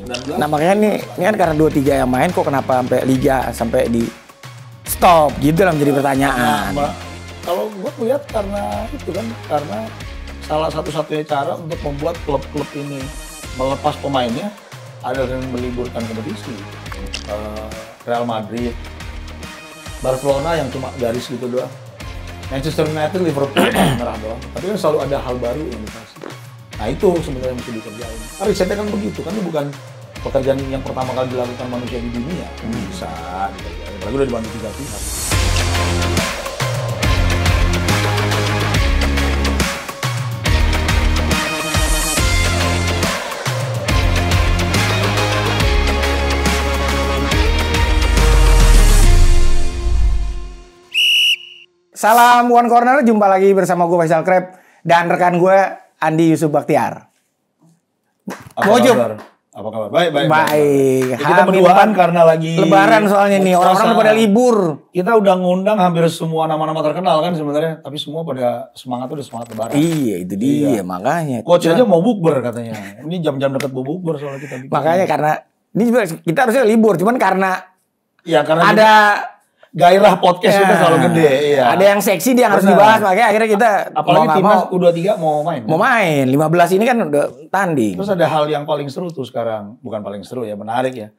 19. Nah makanya ini kan karena 2-3 yang main kok kenapa sampai liga sampai di stop gitu lah menjadi pertanyaan. Nah, kalau gue lihat karena itu kan karena salah satu-satunya cara untuk membuat klub-klub ini melepas pemainnya adalah dengan meliburkan kompetisi. Real Madrid, Barcelona yang cuma garis gitu doang. Manchester United, Liverpool merah doang. Tapi kan selalu ada hal baru yang dikasih. Nah itu sebenarnya yang mesti dikerjain. Karena risetnya kan begitu, kan ini bukan pekerjaan yang pertama kali dilakukan manusia di dunia. Bisa dikerjain, apalagi udah dibantu 3 pihak. Salam One Corner, jumpa lagi bersama gue Faisal Kreb dan rekan gue Andi Yusuf Baktiar. Apa kabar? Baik. Ya, kita berduaan karena lagi Lebaran soalnya nih, orang-orang pada libur. Kita udah ngundang hampir semua nama-nama terkenal kan sebenarnya, tapi semua pada semangat Lebaran. Iya, itu dia makanya. Coach aja mau bukber katanya. Ini jam-jam dekat mau bukber soalnya kita bikin. Makanya karena ini juga kita harusnya libur, cuman karena ada gairah podcast kita selalu gede. Iya. Ada yang seksi dia yang harus dibahas, makanya akhirnya kita apalagi timnas U23 mau main. Mau main 15 ini kan udah tanding. Terus ada hal yang paling seru tuh sekarang, bukan paling seru ya, menarik ya.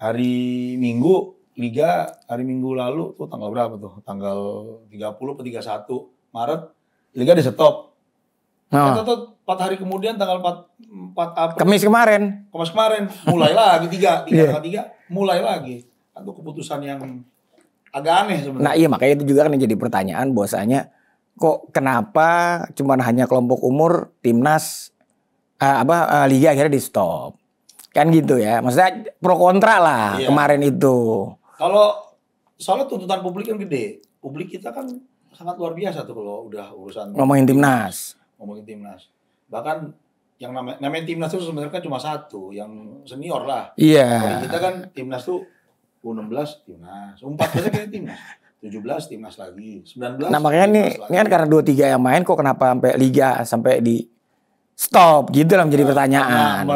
Hari Minggu Liga, hari Minggu lalu tuh tanggal berapa tuh? Tanggal 30 atau 31 Maret Liga di stop. Kita tuh 4 hari kemudian tanggal 4 April. Kamis kemarin mulai lagi 3 mulai lagi. Itu keputusan yang agak aneh sebenarnya. Nah iya makanya itu juga kan jadi pertanyaan bahwasanya kok kenapa cuman hanya kelompok umur timnas liga akhirnya di stop kan gitu ya, maksudnya pro kontra lah kemarin itu. Kalau soalnya tuntutan publik kan gede, publik kita kan sangat luar biasa tuh kalau udah urusan ngomongin timnas. Bahkan yang namanya timnas itu sebenarnya kan cuma satu, yang senior lah. Iya. Kalau kita kan timnas tuh U16 timnas, U14 kayak timnas, 17 timnas lagi, 19. Nah makanya ini kan karena 2-3 yang main kok kenapa sampai liga sampai di stop gitu lah menjadi pertanyaan.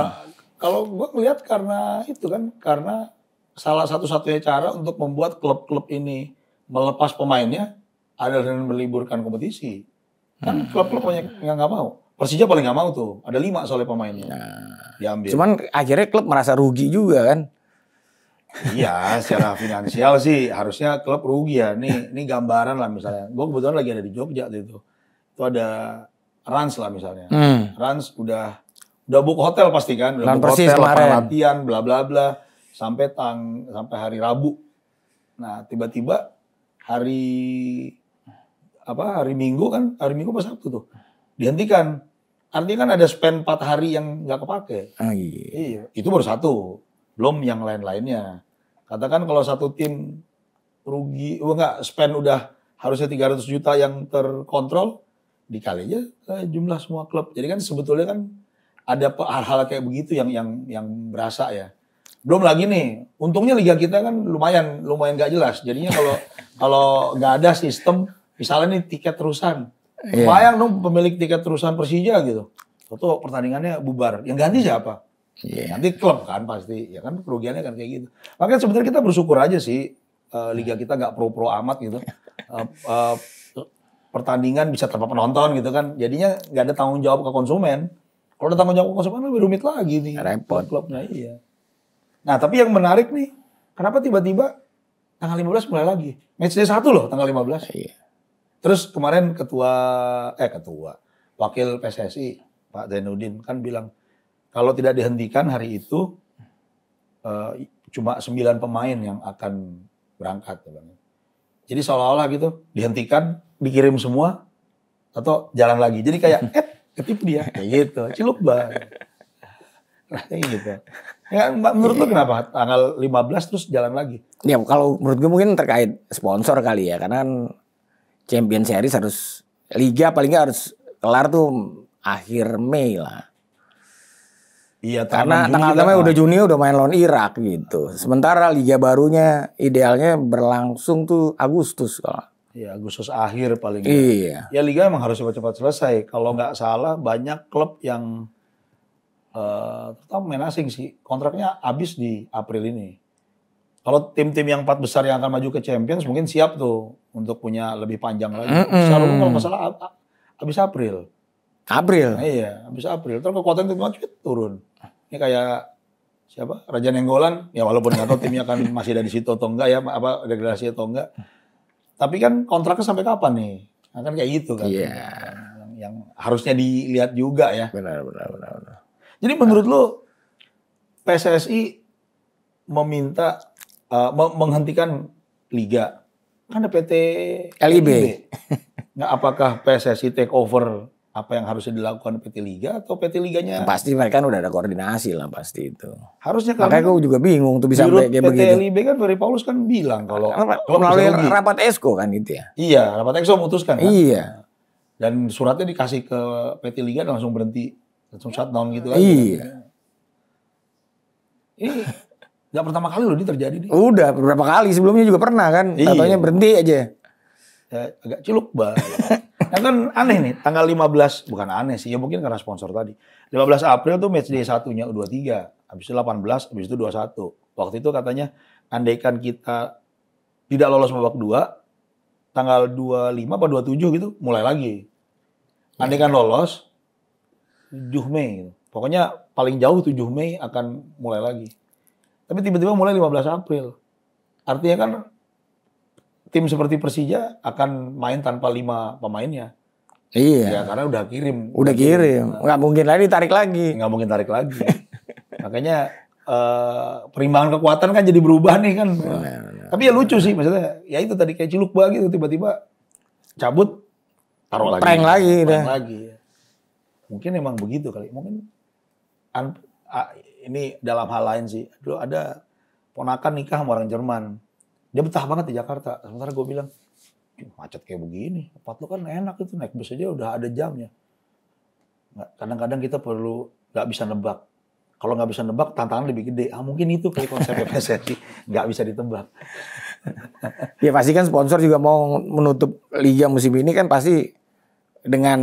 Kalau gue ngeliat karena itu kan karena salah satu-satunya cara untuk membuat klub-klub ini melepas pemainnya adalah dengan meliburkan kompetisi. Kan klub-klub banyak yang nggak mau. Persija paling nggak mau tuh, ada 5 soalnya pemainnya diambil. Cuman akhirnya klub merasa rugi juga kan. Iya, secara finansial sih harusnya klub rugi ya. Ini gambaran lah misalnya. Gue kebetulan lagi ada di Jogja itu. Itu ada Rans lah misalnya. Rans udah book hotel pasti kan, udah book hotel, latihan, bla bla bla sampai hari Rabu. Nah, tiba-tiba hari Minggu pas Sabtu tuh dihentikan. Artinya kan ada spend 4 hari yang nggak kepake. Iya, itu baru satu. Belum yang lain-lainnya. Katakan kalau satu tim rugi, spend udah harusnya 300 juta yang terkontrol, dikali aja jumlah semua klub. Jadi kan sebetulnya kan ada hal-hal kayak begitu yang berasa ya. Belum lagi nih, untungnya liga kita kan lumayan gak jelas. Jadinya kalau nggak ada sistem, misalnya nih tiket terusan, bayang dong pemilik tiket terusan Persija gitu. Atau pertandingannya bubar, yang ganti siapa? Nanti klub kan pasti, ya kan kerugiannya kan kayak gitu. Makanya sebenarnya kita bersyukur aja sih liga kita nggak pro amat gitu. Pertandingan bisa tanpa penonton gitu kan. Jadinya nggak ada tanggung jawab ke konsumen. Kalau ada tanggung jawab ke konsumen lebih rumit lagi nih. Repot. Klubnya iya. Nah tapi yang menarik nih, kenapa tiba-tiba tanggal 15 mulai lagi? Matchday 1 loh tanggal 15. Iya. Terus kemarin wakil PSSI Pak Zainuddin kan bilang, kalau tidak dihentikan hari itu cuma 9 pemain yang akan berangkat. Jadi seolah-olah gitu dihentikan, dikirim semua atau jalan lagi. Jadi kayak ketipu dia kayak gitu, cilup banget. Nah kayak gitu. Ya, menurut lu kenapa tanggal 15 terus jalan lagi? Ya kalau menurut gue mungkin terkait sponsor kali ya, karena kan Champions Series Liga paling nggak harus kelar tuh akhir Mei lah. Iya, karena tanggal 6 udah Juni udah main lawan Irak gitu. Sementara liga barunya idealnya berlangsung tuh Agustus kalau. Iya, Agustus akhir paling. Iya. Ya liga emang harus cepat-cepat selesai. Kalau nggak salah banyak klub yang terutama pemain asing sih, kontraknya habis di April ini. Kalau tim-tim yang 4 besar yang akan maju ke Champions mungkin siap tuh untuk punya lebih panjang lagi. Secara umum kalau nggak salah habis April. April? Nah, iya, habis April. Terus kekuatan tim turun. Ini kayak siapa? Raja Nenggolan, ya walaupun nggak tahu timnya kan masih ada di situ atau enggak ya, apa degradasi atau enggak. Tapi kan kontraknya sampai kapan nih? Nah, kan kayak gitu kan. Iya. Yang harusnya dilihat juga ya. Benar. Jadi menurut lu PSSI meminta menghentikan liga, kan ada PT LIB. Nggak, apakah PSSI take over apa yang harusnya dilakukan PT Liga atau PT Liganya? Pasti mereka kan udah ada koordinasi lah pasti itu. Harusnya kan. Makanya gue juga bingung tuh bisa sampai kayak PT begitu. PT LIB kan Ferry Paulus kan bilang kalau melalui rapat ESCO kan itu ya. Iya, rapat ESCO memutuskan kan. Iya. Dan suratnya dikasih ke PT Liga dan langsung berhenti, langsung shutdown gitu aja. Iya. Ini nggak pertama kali loh ini terjadi nih. Udah beberapa kali sebelumnya juga pernah kan. Katanya berhenti aja. Ya, agak ciluk banget. Nah kan aneh nih, tanggal 15, bukan aneh sih, ya mungkin karena sponsor tadi. 15 April tuh match day 1-nya U23, habis itu 18, habis itu 21. Waktu itu katanya, andaikan kita tidak lolos babak 2, tanggal 25 atau 27 gitu, mulai lagi. Andaikan lolos, 7 Mei gitu. Pokoknya paling jauh 7 Mei akan mulai lagi. Tapi tiba-tiba mulai 15 April. Artinya kan tim seperti Persija akan main tanpa 5 pemainnya. Iya. Ya karena udah kirim. Nggak mungkin lagi ditarik lagi. Nggak mungkin tarik lagi. Makanya perimbangan kekuatan kan jadi berubah nih kan. Tapi ya lucu sih maksudnya. Ya itu tadi kayak ciluk gitu tiba-tiba cabut taruh lagi. Prank lagi. Mungkin emang begitu kali. Mungkin ini dalam hal lain sih. Dulu ada ponakan nikah sama orang Jerman. Dia betah banget di Jakarta. Sementara gue bilang, macet kayak begini. Tempat lu kan enak itu, naik bus aja udah ada jamnya. Kadang-kadang kita perlu nggak bisa nebak. Kalau nggak bisa nebak, tantangan lebih gede. Mungkin itu kayak konsep PSSI. Nggak bisa ditebak. Ya pasti kan sponsor juga mau menutup liga musim ini kan pasti dengan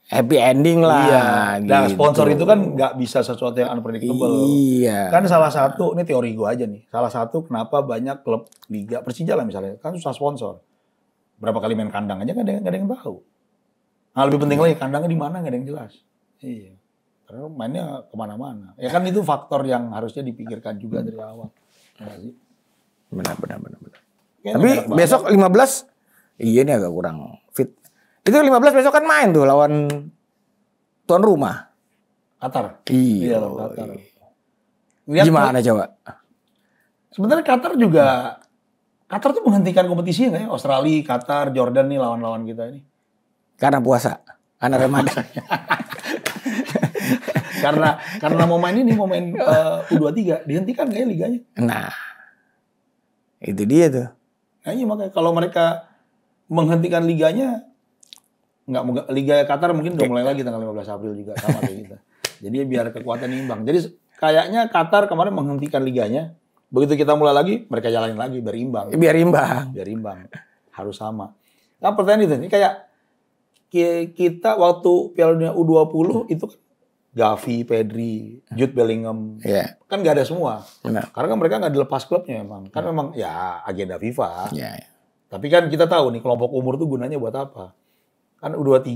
happy ending lah. Iya. Gitu. Nah, sponsor itu kan nggak bisa sesuatu yang unpredictable. Iya. Kan salah satu, ini teori gue aja nih. Salah satu kenapa banyak klub liga Persija lah misalnya, kan susah sponsor. Berapa kali main kandang aja nggak ada yang tahu. Nah, lebih penting lagi kandangnya di mana nggak ada yang jelas. Iya. Karena mainnya kemana-mana. Ya kan itu faktor yang harusnya dipikirkan juga dari awal. Benar. Tapi besok 15, iya ini agak kurang fit. Itu 15 besok kan main tuh lawan tuan rumah. Qatar. Iya, Qatar. Gimana coba? Sebenarnya Qatar tuh menghentikan kompetisi nggak ya? Australia, Qatar, Jordan nih lawan-lawan kita ini. Karena puasa, karena Ramadan. karena mau main U23 dihentikan kayak liganya. Nah, itu dia tuh. Nah, iya makanya kalau mereka menghentikan liganya, nggak Liga Qatar mungkin udah mulai lagi tanggal 15 April juga sama kayak kita. Jadi biar kekuatan imbang. Jadi kayaknya Qatar kemarin menghentikan liganya. Begitu kita mulai lagi, mereka jalanin lagi biar imbang. Biar imbang. Harus sama. Nah pertanyaan itu, ini kayak kita waktu Piala Dunia U20 itu kan Gavi, Pedri, Jude Bellingham. Yeah. Kan nggak ada semua. Benar. Karena kan mereka nggak dilepas klubnya memang. Kan memang ya agenda FIFA. Yeah. Tapi kan kita tahu nih kelompok umur tuh gunanya buat apa. Kan U23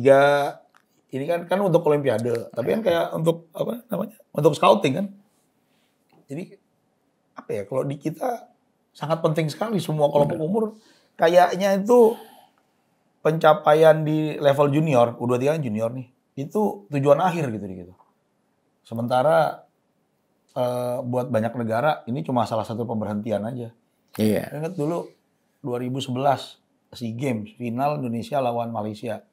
ini kan untuk olimpiade, tapi kan kayak untuk apa namanya? Untuk scouting kan. Jadi apa ya, kalau di kita sangat penting sekali semua kelompok umur kayaknya itu pencapaian di level junior, U23 kan junior nih. Itu tujuan akhir gitu. Sementara buat banyak negara ini cuma salah satu pemberhentian aja. Iya. Ingat dulu 2011 SEA Games final Indonesia lawan Malaysia.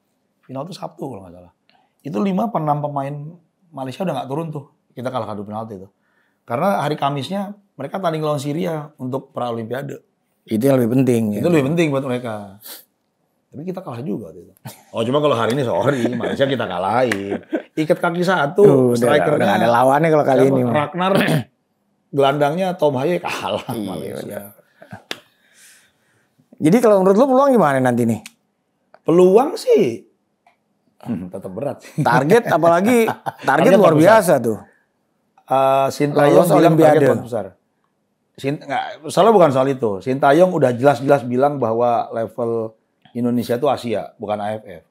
Final itu Sabtu kalau nggak salah. Itu 5 atau 6 pemain Malaysia udah nggak turun tuh. Kita kalah adu penalti itu. Karena hari Kamisnya mereka tanding lawan Syria untuk Paralimpiade. Itu yang lebih penting. Itu lebih penting buat mereka. Tapi kita kalah juga waktu itu. Oh cuma kalau hari ini sorry, Malaysia kita kalahin. Ikat kaki satu, strikernya udah ada lawannya kalau kali ini. Ragnar, gelandangnya Tom Haye kalah Malaysia. Jadi kalau menurut lu peluang gimana nanti nih? Peluang sih Tetap berat. Target apalagi target luar biasa tuh. Sintayong bilang target besar. Salah bukan soal itu. Sintayong udah jelas-jelas bilang bahwa level Indonesia itu Asia, bukan AFF.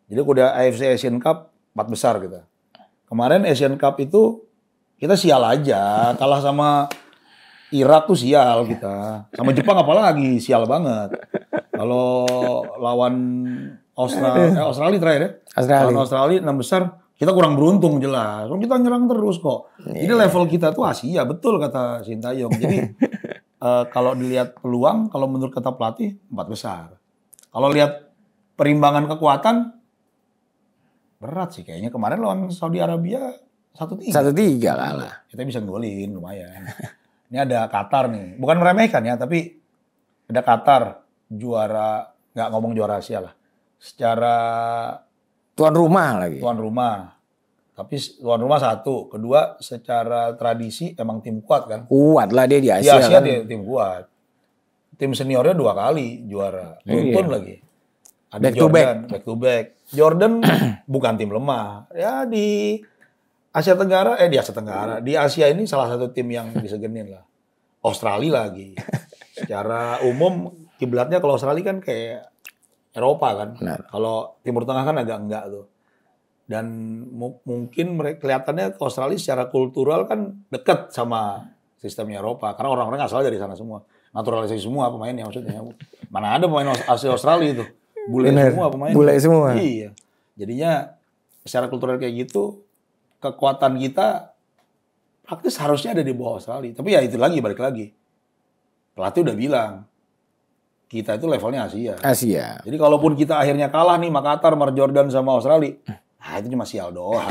Jadi udah AFC Asian Cup 4 besar kita. Kemarin Asian Cup itu kita sial aja, kalah sama Irak tuh sial kita. Sama Jepang apalagi sial banget. Kalau lawan Australia terakhir ya. Lawan Australia 6 besar, kita kurang beruntung jelas. Kita nyerang terus kok. Jadi level kita tuh Asia, betul kata Sintayong. Jadi kalau dilihat peluang, kalau menurut kata pelatih 4 besar. Kalau lihat perimbangan kekuatan, berat sih kayaknya. Kemarin lawan Saudi Arabia 1-3. 1-3 kalah. Kita bisa golin lumayan. Ini ada Qatar nih. Bukan meremehkan ya, tapi ada Qatar juara, nggak ngomong juara Asia lah. Secara tuan rumah lagi. Tuan rumah. Tapi tuan rumah satu. Kedua, secara tradisi emang tim kuat kan. Kuat lah dia di Asia. Di Asia kan? dia tim kuat. Tim seniornya 2 kali juara. Beruntun lagi. Ada back Jordan, back to back. Jordan bukan tim lemah. Ya di Asia Tenggara, di Asia ini salah satu tim yang disegenin lah. Australia lagi. Secara umum kiblatnya kalau Australia kan kayak Eropa kan. Kalau Timur Tengah kan agak enggak tuh. Dan mungkin mereka kelihatannya ke Australia secara kultural kan dekat sama sistemnya Eropa. Karena orang-orang asal dari sana semua. Naturalisasi semua pemainnya maksudnya. Mana ada pemain asli Australia itu. Bule semua pemain. Bule semua. Iya. Jadinya secara kultural kayak gitu, kekuatan kita praktis harusnya ada di bawah Australia. Tapi ya itu lagi, balik lagi. Pelatih udah bilang, kita itu levelnya Asia. Asia. Jadi kalaupun kita akhirnya kalah nih sama Qatar, sama Jordan, sama Australia, itu cuma sial doang.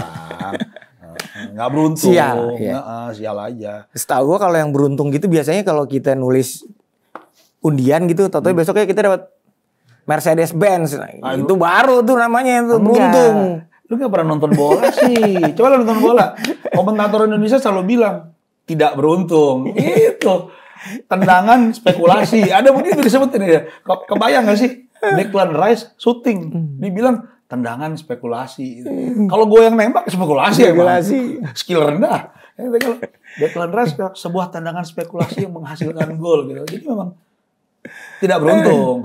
Nggak beruntung. Sial, ya. Sial aja. Setahu gue kalau yang beruntung gitu biasanya kalau kita nulis undian gitu, tau-tau besoknya kita dapat Mercedes-Benz. Itu baru tuh namanya itu beruntung. Lu gak pernah nonton bola sih. Coba lu nonton bola. Komentator Indonesia selalu bilang, tidak beruntung. Itu. Tendangan spekulasi. Ada begitu disebutin ya. Kebayang gak sih? Declan Rice syuting. Dibilang tendangan spekulasi. Kalau gue yang nembak spekulasi. Skill rendah. Kalau Declan Rice sebuah tendangan spekulasi yang menghasilkan gol gitu. Jadi memang tidak beruntung.